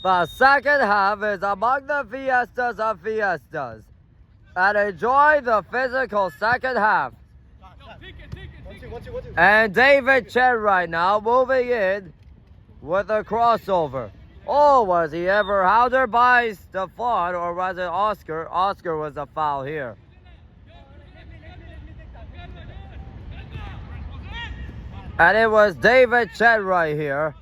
The second half is among the fiestas of fiestas. And enjoy the physical second half. And David Chen right now moving in with a crossover. Oh, was he ever hounded by Stefan, or was it Oscar? Oscar was a foul here. And it was David Chen right here.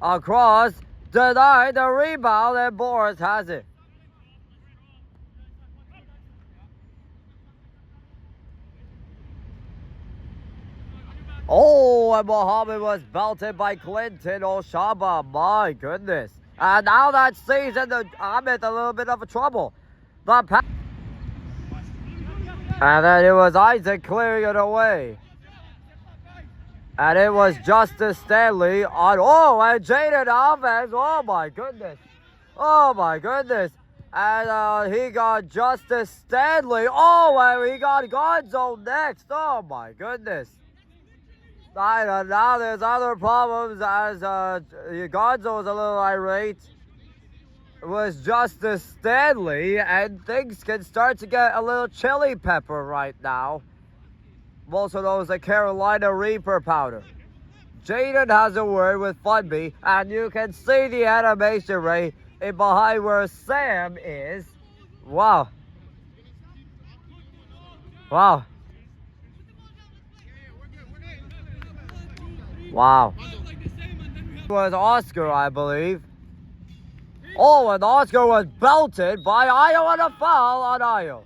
Across, denied the rebound, and Boris has it. Oh, and Mohammed was belted by Clinton Oshaba. My goodness. And now that season, I'm in a little bit of trouble. And then it was Isaac clearing it away. And it was Justice Stanley on, and Jaden Alves. Oh my goodness. Oh my goodness. And he got Justice Stanley. Oh, and he got Gonzo next. Oh my goodness. And now there's other problems as Gonzo was a little irate. It was Justice Stanley, and things can start to get a little chili pepper right now. Also known as the Carolina Reaper powder. Jaden has a word with Funby, and you can see the animation right in behind where Sam is. Wow. Wow. Wow. It was Oscar, I believe. Oh, and Oscar was belted by Ayo and a foul on Ayo.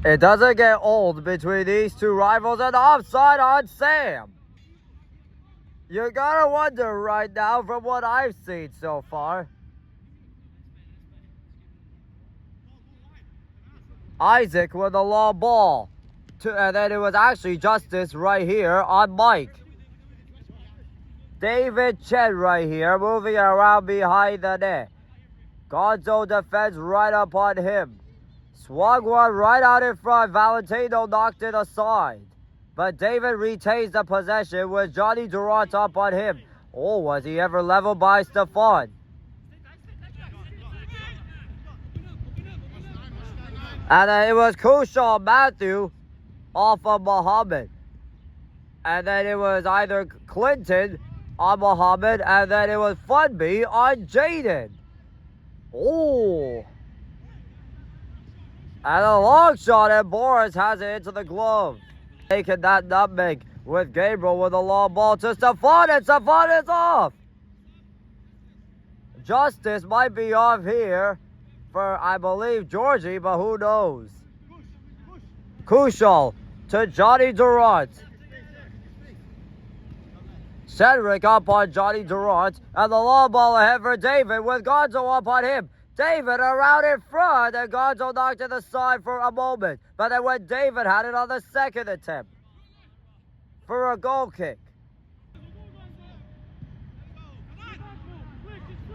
It doesn't get old between these two rivals, and offside on Sam. You gotta wonder right now from what I've seen so far. Isaac with a long ball. And then it was actually Justice right here on Mike. David Chen right here moving around behind the net. Gonzo defends right up on him. Swung one right out in front. Valentino knocked it aside. But David retains the possession with Johnny Durant up on him. Oh, was he ever leveled by Stefan? And then it was Kushaw Matthew off of Muhammad. And then it was either Clinton on Muhammad, and then it was Funby on Jaden. Oh. And a long shot, and Boris has it into the glove. Taking that nutmeg with Gabriel with a long ball to Stefan, and Stefan is off. Justice might be off here for, I believe, Georgie, but who knows? Kushal to Johnny Durant. Cedric up on Johnny Durant, and the long ball ahead for David with Gonzo up on him. David around in front, and Gonzo knocked to the side for a moment. But then when David had it on the second attempt for a goal kick.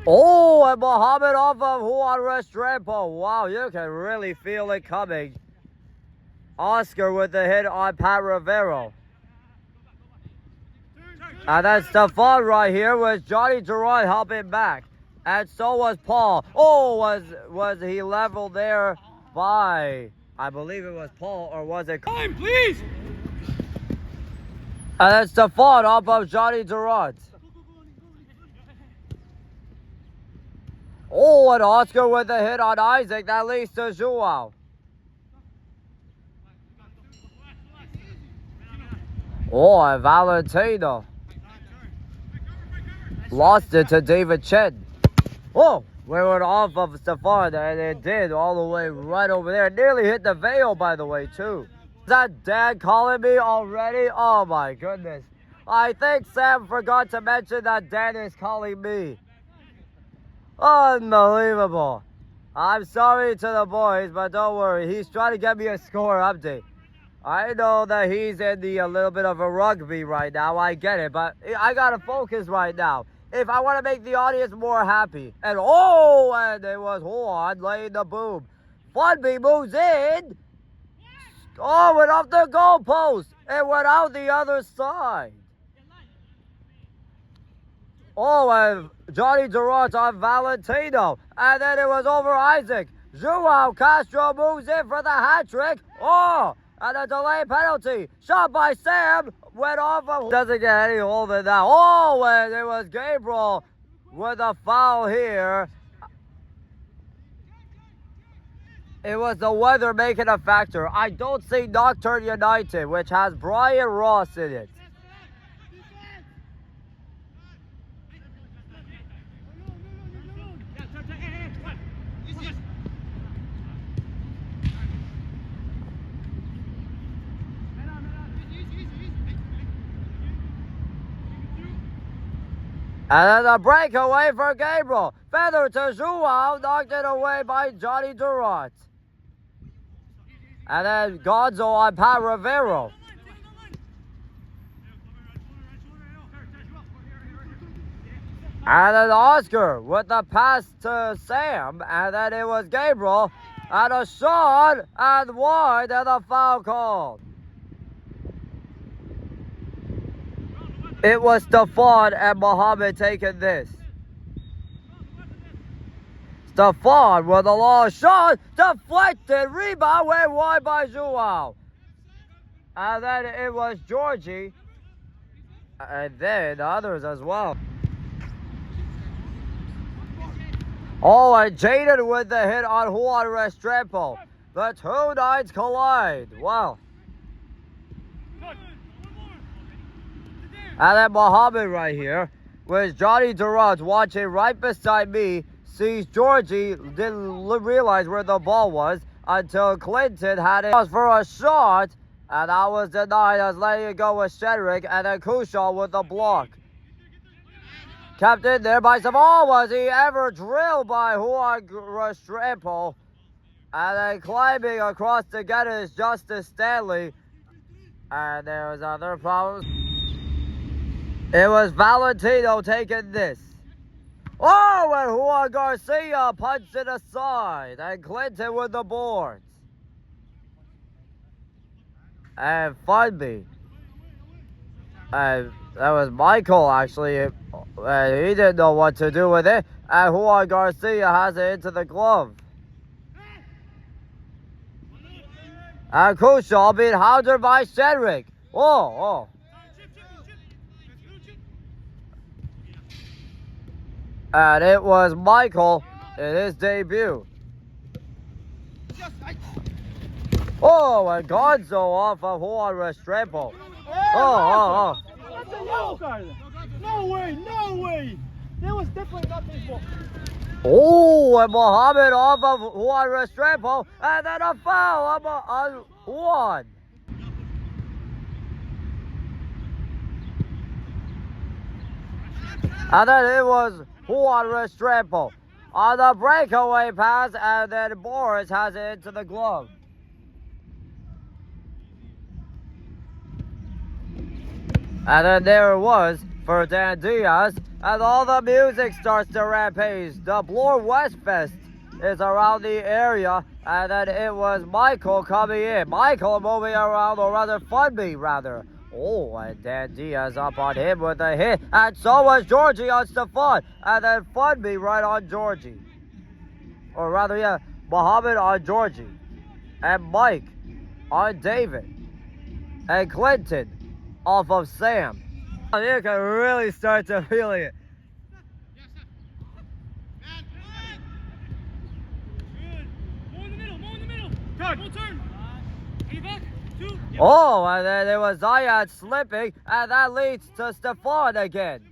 Oh, and Mohammed off of Juan Restrepo. Wow, you can really feel it coming. Oscar with the hit on Pat Rivero. And then Stefan right here with Johnny Durant helping back. And so was Paul. Oh, was he leveled there by, I believe it was Paul, or was it? Time, please! And then Stefan off of Johnny Durant. Oh, and Oscar with a hit on Isaac. That leads to Joao. Oh, and Valentino lost it to David Chen. Oh, we went off of Stefan, and it did all the way right over there. It nearly hit the veil, by the way, too. Is that Dad calling me already? Oh, my goodness. I think Sam forgot to mention that Dan is calling me. Unbelievable. I'm sorry to the boys, but don't worry. He's trying to get me a score update. I know that he's in a little bit of a rugby right now. I get it, but I got to focus right now. If I want to make the audience more happy. And it was Juan laying the boom. Funby moves in. Oh, went off the goalpost. It went out the other side. Oh, and Johnny Durant on Valentino. And then it was over Isaac. Joao Castro moves in for the hat trick. Oh, and a delay penalty. Shot by Sam. Went off of. Doesn't get any older than that. Oh, and it was Gabriel with a foul here. It was the weather making a factor. I don't see Nocturne United, which has Brian Ross in it. And then the breakaway for Gabriel. Feather to Joao, knocked it away by Johnny Durant. And then Gonzo on Pat Rivero. And then Oscar with the pass to Sam. And then it was Gabriel. And a shot and wide and a foul called. It was Stefan and Mohammed taking this. Stefan with a long shot, deflected, rebound, went wide by Joao. And then it was Georgie, and then others as well. Oh, and Jaden with the hit on Juan Restrepo. The two knights collide. Wow. And then Mohammed right here, with Johnny Durant watching right beside me, sees Georgie, didn't realize where the ball was until Clinton had it for a shot, and that was denied as letting it go with Shedrick, and then Kushaw with the block. Kept in there by some. Oh, was he ever drilled by Juan Restrepo? And then climbing across to get it is Justice Stanley. And there was other problems. It was Valentino taking this. Oh, and Juan Garcia punched it aside. And Clinton with the boards. And Funby. And that was Michael, actually. And he didn't know what to do with it. And Juan Garcia has it into the glove. And Kushaw being hounded by Cedric. Oh. And it was Michael in his debut. Oh, and Gonzo off of Juan Restrepo. Oh. That's a yellow card. No way. There was definitely nothing for. Oh, and Mohammed off of Juan Restrepo. And then a foul on Juan. And then it was Juan Restrepo on the breakaway pass, and then Boris has it into the glove. And then there it was for Dan Diaz, and all the music starts to rampage. The Bloor Westfest is around the area, and then it was Michael coming in. Michael moving around, or rather Funby rather. Oh, and Dan Diaz up on him with a hit. And so was Georgie on Stefan. And then Funby right on Georgie. Or rather, yeah, Mohammed on Georgie. And Mike on David. And Clinton off of Sam. You can really start to feel it. More in the middle. Turn. Back. Oh, and then it was Zayat slipping, and that leads to Stefan again.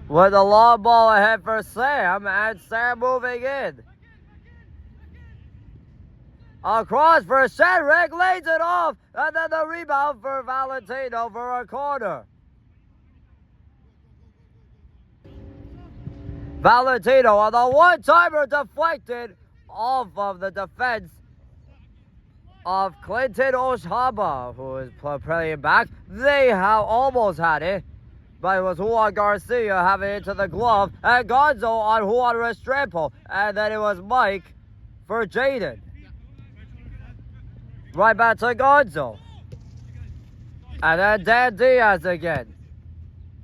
With a long ball ahead for Sam, and Sam moving in. Across for Cedric, lays it off, and then the rebound for Valentino for a corner. Valentino on the one-timer deflected off of the defense of Clinton Oshaba, who is playing back. They have almost had it, but it was Juan Garcia having it to the glove, and Gonzo on Juan Restrepo, and then it was Mike for Jaden. Right back to Gonzo. And then Dan Diaz again.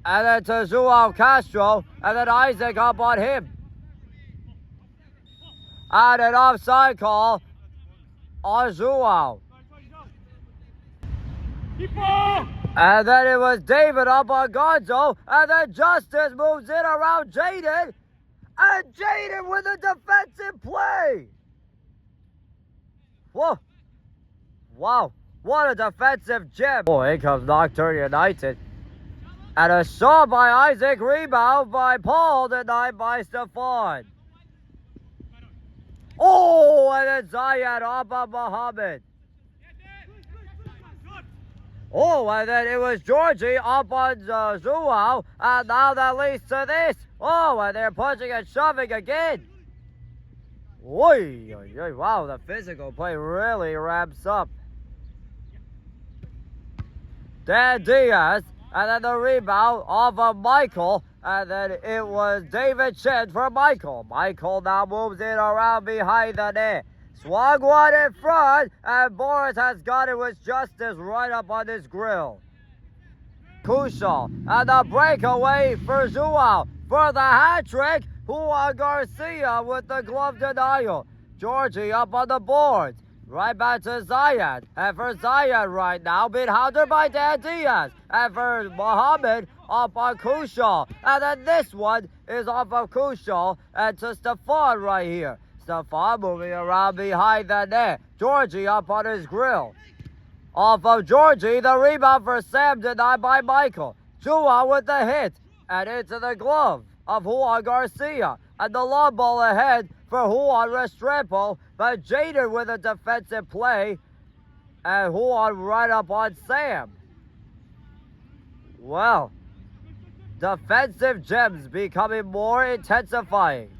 And then to Joao Castro, and then Isaac up on him. And an offside call on Joao. And then it was David up on Gonzo, and then Justice moves in around Jaden, and Jaden with a defensive play. Whoa. Wow, what a defensive gem. Oh, here comes Nocturne United. And a shot by Isaac, rebound by Paul, denied by Stefan. Oh, and then Zayed up on Muhammad. Oh, and then it was Georgie up on Joao, and now that leads to this. Oh, and they're punching and shoving again. Oy, oy, oy, wow, the physical play really ramps up. Dan Diaz, and then the rebound off of Michael, and then it was David Chen for Michael. Michael now moves in around behind the net. Swung one in front, and Boris has got it with Justice right up on his grill. Kushal, and the breakaway for Joao for the hat trick. Juan Garcia with the glove denial. Georgie up on the boards. Right back to Zayed. And for Zayed right now, being hounded by Dan Diaz. And for Muhammad, up on Kushal. And then this one is off of Kushal and to Stefan right here. Stefan moving around behind the net. Georgie up on his grill. Off of Georgie, the rebound for Sam denied by Michael. Joao with the hit. And into the glove of Juan Garcia. And the long ball ahead for Juan Restrepo, but Jaden with a defensive play, and Juan right up on Sam. Well, defensive gems becoming more intensifying.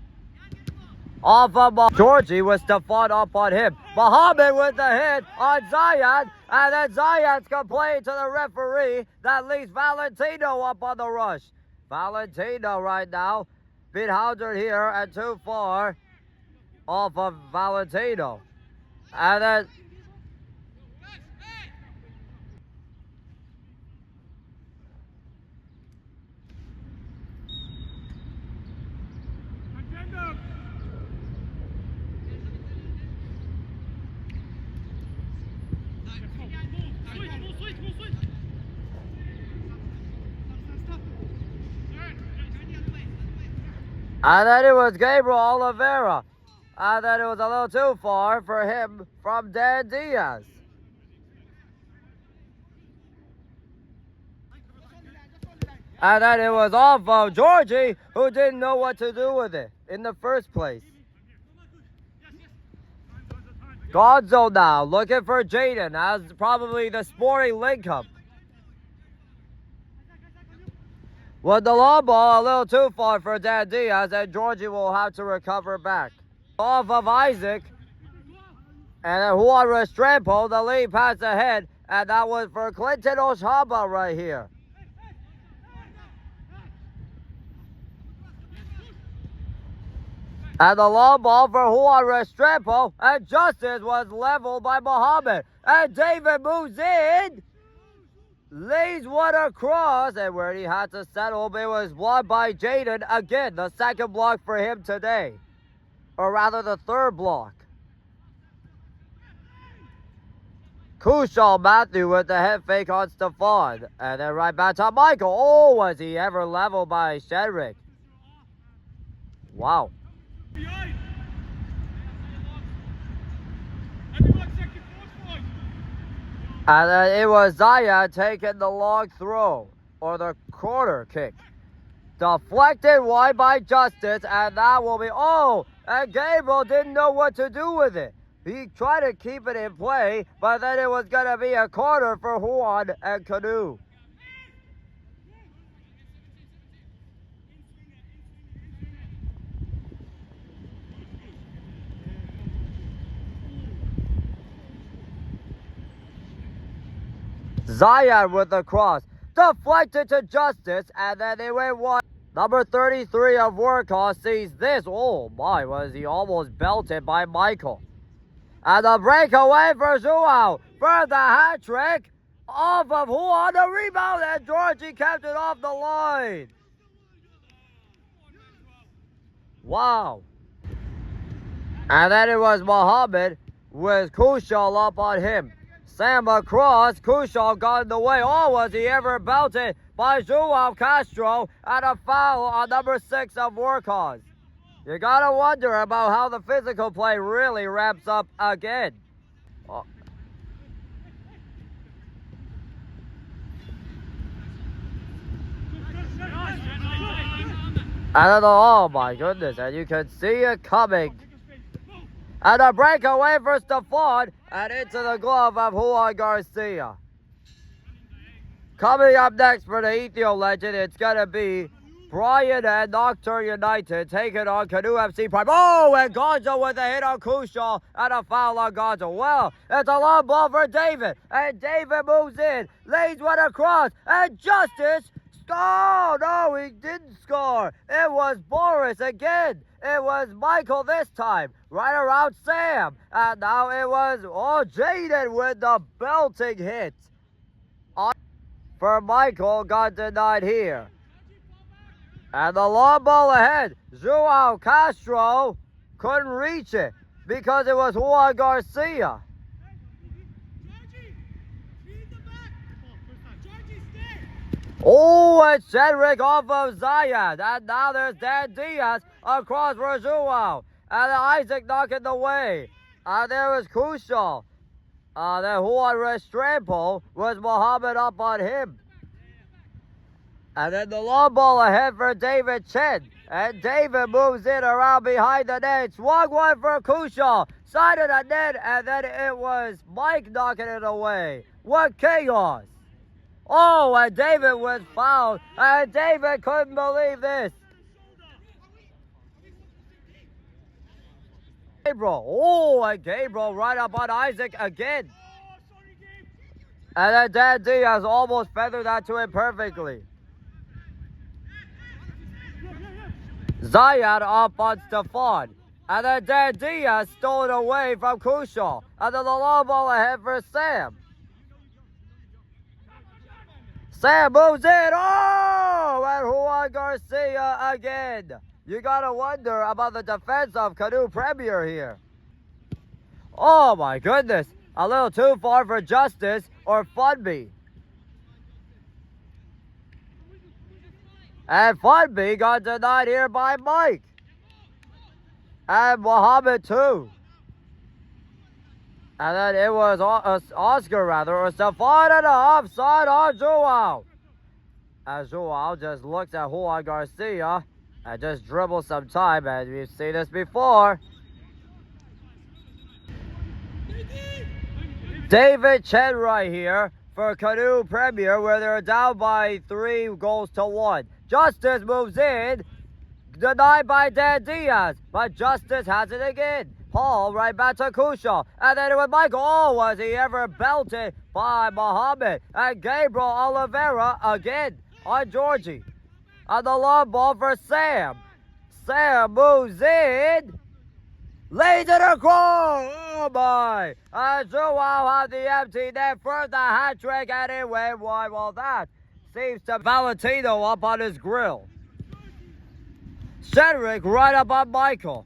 Off of Georgie with Stefan up on him. Muhammad with the hit on Zayed, and then Zayed's complaining to the referee. That leaves Valentino up on the rush. Valentino right now being hounded here and too far off of Valentino. And then it was Gabriel Oliveira. And then it was a little too far for him from Dan Diaz. And then it was off of Georgie, who didn't know what to do with it in the first place. Gonzo now looking for Jaden as probably the sporting link-up. With the long ball a little too far for Dan Diaz, and Georgie will have to recover back. Off of Isaac, and then Juan Restrepo, the lead pass ahead, and that was for Clinton Oshaba right here. And the long ball for Juan Restrepo, and Justice was leveled by Muhammad. And David moves in, lays one across, and where he had to settle, it was blocked by Jaden again, the second block for him today. Or rather the third block. Kushal Matthew with the head fake on Stefan. And then right back to Michael. Oh, was he ever leveled by Shedrick? Wow. And then it was Zayed taking the long throw, or the corner kick. Deflected wide by Justice, and that will be, oh, and Gabriel didn't know what to do with it. He tried to keep it in play, but then it was going to be a corner for Juan and Canoe. Zayed with the cross. deflected to Justice, and then they went wide. Number 33 of Workhaus sees this. Oh my, was he almost belted by Michael. And the breakaway for Joao for the hat trick. Off of who on the rebound, and Georgie kept it off the line. Wow. And then it was Muhammad with Kushal up on him. Sam across, Kushal got in the way. Oh, was he ever belted by Joao Castro, and a foul on number 6 of Workhaus. You gotta wonder about how the physical play really ramps up again. Oh. Oh my goodness, and you can see it coming. And a breakaway for Stephon, and into the glove of Juan Garcia. Coming up next for the Ethio legend, it's going to be Brian and Nocturne United taking on Canoe FC Prime. Oh, and Gonzo with a hit on Kushal and a foul on Gonzo. Well, it's a long ball for David, and David moves in, lays one across, and Justice. Oh, no, he didn't score. It was Boris again. It was Michael this time, right around Sam. And now it was, Jaden with the belting hit. For Michael, got denied here. And the long ball ahead. Joao Castro couldn't reach it because it was Juan Garcia. Oh, and Cedric off of Zayad. And now there's Dan Diaz across for Joao. And Isaac knocking the way. And there was Kushal. Then Juan Restrepo was Muhammad up on him. And then the long ball ahead for David Chen. And David moves in around behind the net. Swung one for Kushal. Side of the net. And then it was Mike knocking it away. What chaos. Oh, and David was fouled. And David couldn't believe this. Gabriel. Oh, and Gabriel right up on Isaac again. And then Dan Diaz almost feathered that to him perfectly. Zayad up on Stephon. And then Dan Diaz stole it away from Kushal. And then the long ball ahead for Sam. Sam moves in. Oh! And Juan Garcia again. You gotta wonder about the defense of Canoe Premier here. Oh my goodness. A little too far for Justice or Funby. And Funby got denied here by Mike. And Muhammad too. And then it was Oscar or Stephon and a offside on Joao. As Joao just looks at Juan Garcia and just dribbles some time, and we've seen this before. David Chen right here for Canoe Premier, where they're down by 3-1. Justice moves in, denied by Dan Diaz, but Justice has it again. Paul right back to Kushal, and then it was Michael. Oh, was he ever belted by Muhammad? And Gabriel Oliveira again on Georgie. On the long ball for Sam. Sam moves in, lays it across. Oh my! And Joao had the empty net for the hat trick, and it went wide. Well, that seems to Valentino up on his grill. Cedric right up on Michael.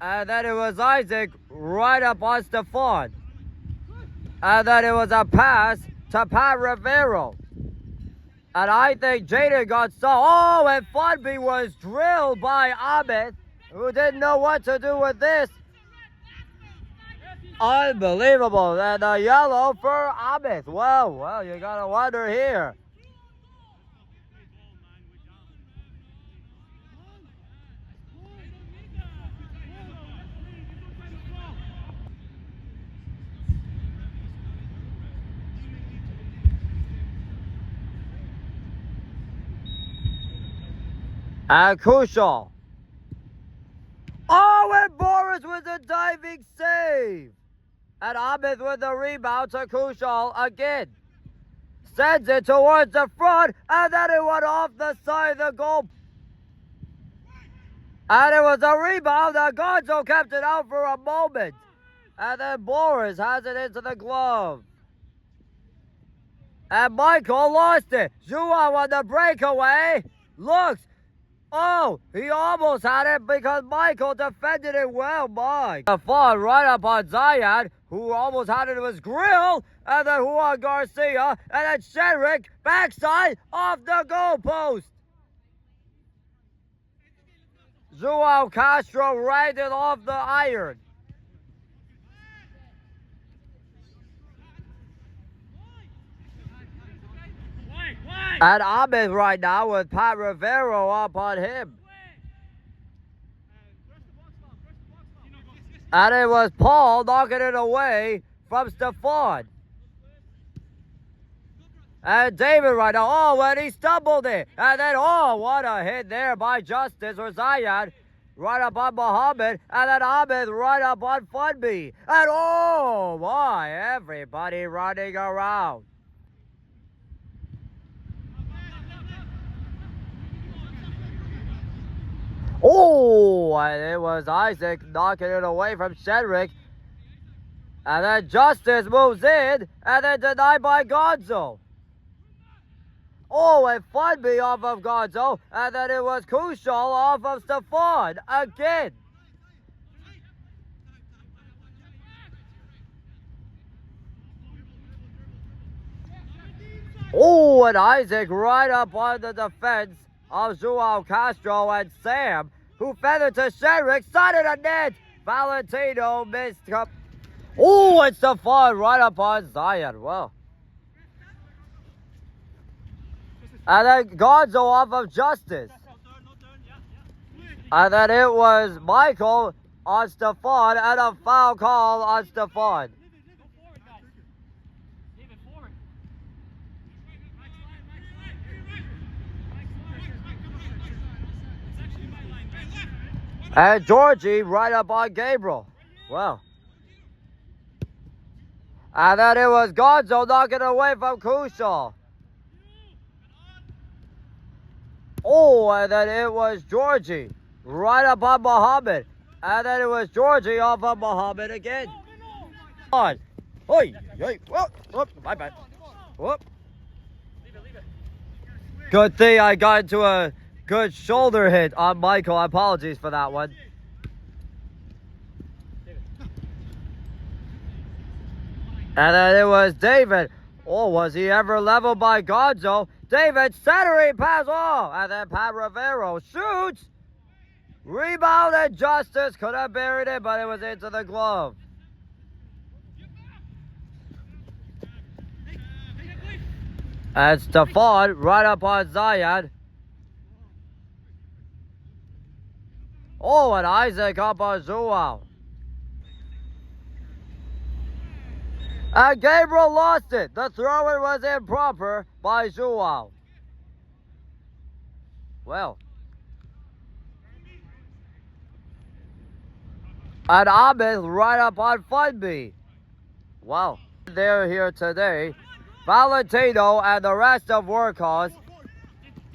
And then it was Isaac right up on Stephon. And then it was a pass to Pat Rivero. And I think Jaden got oh, and Funby was drilled by Ahmed, who didn't know what to do with this. Unbelievable. And a yellow for Ahmed. Well, you gotta wonder here. And Kushal. Oh, and Boris with a diving save. And Ahmed with the rebound to Kushal again. sends it towards the front, and then it went off the side of the goal. And it was a rebound, and Gonzo kept it out for a moment. And then Boris has it into the glove. And Michael lost it. Joao on the breakaway. Looks. Oh, he almost had it because Michael defended it well. Mike. The fun right up on Zayad, who almost had it in his grill. And then Juan Garcia. And then Shedrick, backside, off the goalpost. Joao Castro right it off the iron. And Ahmed right now with Pat Rivero up on him. And it was Paul knocking it away from Stefan. And David right now, oh, and he stumbled it. And then, oh, what a hit there by Justice or Zayad. Right up on Muhammad. And then Ahmed right up on Funby. And oh, my, everybody running around. Oh, and it was Isaac knocking it away from Shedrick. And then Justice moves in, and then denied by Gonzo. Oh, and Funby off of Gonzo, and then it was Kushal off of Stefan again. Oh, and Isaac right up on the defense of Joao Castro, and Sam, who fed it to Shedrick, side of the net. Valentino missed. Oh, and Stefan right up on Zion. Well. And then Gonzo off of Justice. And then it was Michael on Stefan and a foul call on Stefan. And Georgie right up on Gabriel. Well. And then it was Gonzo knocking away from Kushal. Oh, and then it was Georgie right up on Muhammad. And then it was Georgie off of Muhammad again. On. Oi, oi, whoop, my bad. Whoop. Good thing I got into a good shoulder hit on Michael. Apologies for that one. And then it was David. Oh, was he ever leveled by Gonzo? David centering pass. Oh, and then Pat Rivero shoots. Rebound and Justice could have buried it, but it was into the glove. And Stefan right up on Zayad. Oh, and Isaac up on Joao. And Gabriel lost it. The throw-in was improper by Joao. Well. And Ahmed right up on Funby. Well, they're here today. Valentino and the rest of Workhaus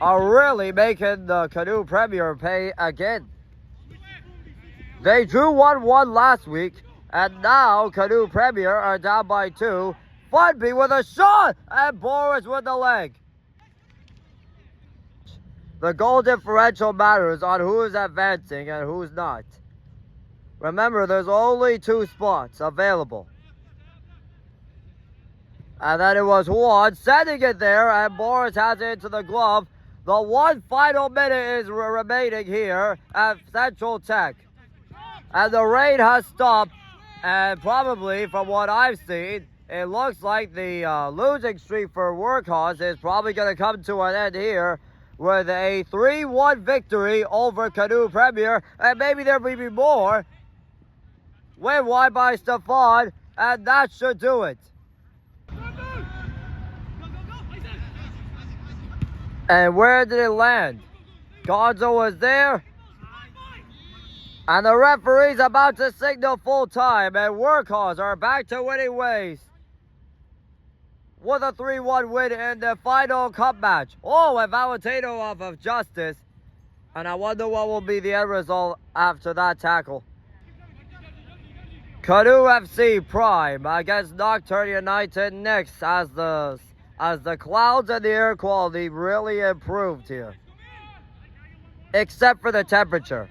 are really making the Canoe Premier pay again. They drew 1-1 last week, and now Canoe Premier are down by 2. Funby with a shot, and Boris with the leg. The goal differential matters on who is advancing and who's not. Remember, there's only 2 spots available. And then it was Juan sending it there, and Boris has it into the glove. The one final minute is remaining here at Central Tech. And the rain has stopped, and probably from what I've seen, it looks like the losing streak for Workhaus is probably going to come to an end here with a 3-1 victory over Canoe Premier, and maybe there may be more. Win one by Stefan, and that should do it. And where did it land? Gonzo was there. And the referee's about to signal full time, and Workhaus are back to winning ways. with a 3-1 win in the final cup match. Oh, a Valentino off of Justice. And I wonder what will be the end result after that tackle. Canoe FC Prime against Nocturne United next as the clouds and the air quality really improved here. Except for the temperature.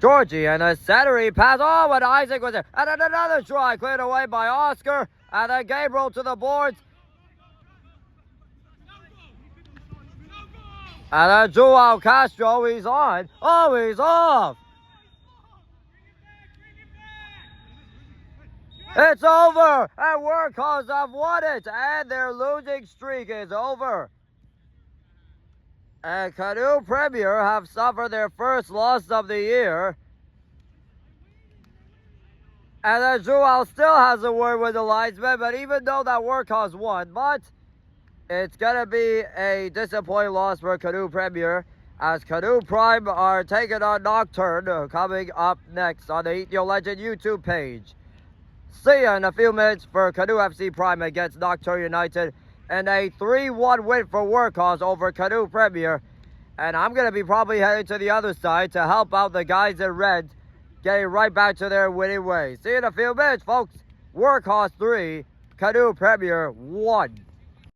Georgie and a centering pass. Oh, and Isaac was there. And then another try cleared away by Oscar. And then Gabriel to the boards. And then Joao Castro, he's on. Oh, he's off. It's over. And Workhaus have won it. And their losing streak is over. And Canoe Premier have suffered their first loss of the year. And then Joao still has a word with the linesman, but even though that Workhaus won, but it's going to be a disappointing loss for Canoe Premier, as Canoe Prime are taking on Nocturne coming up next on the Eat Your Legend YouTube page. See ya in a few minutes for Canoe FC Prime against Nocturne United. And a 3-1 win for Workhaus over Canoe Premier. And I'm going to be probably heading to the other side to help out the guys in red, getting right back to their winning ways. See you in a few minutes, folks. Workhaus 3, Canoe Premier 1.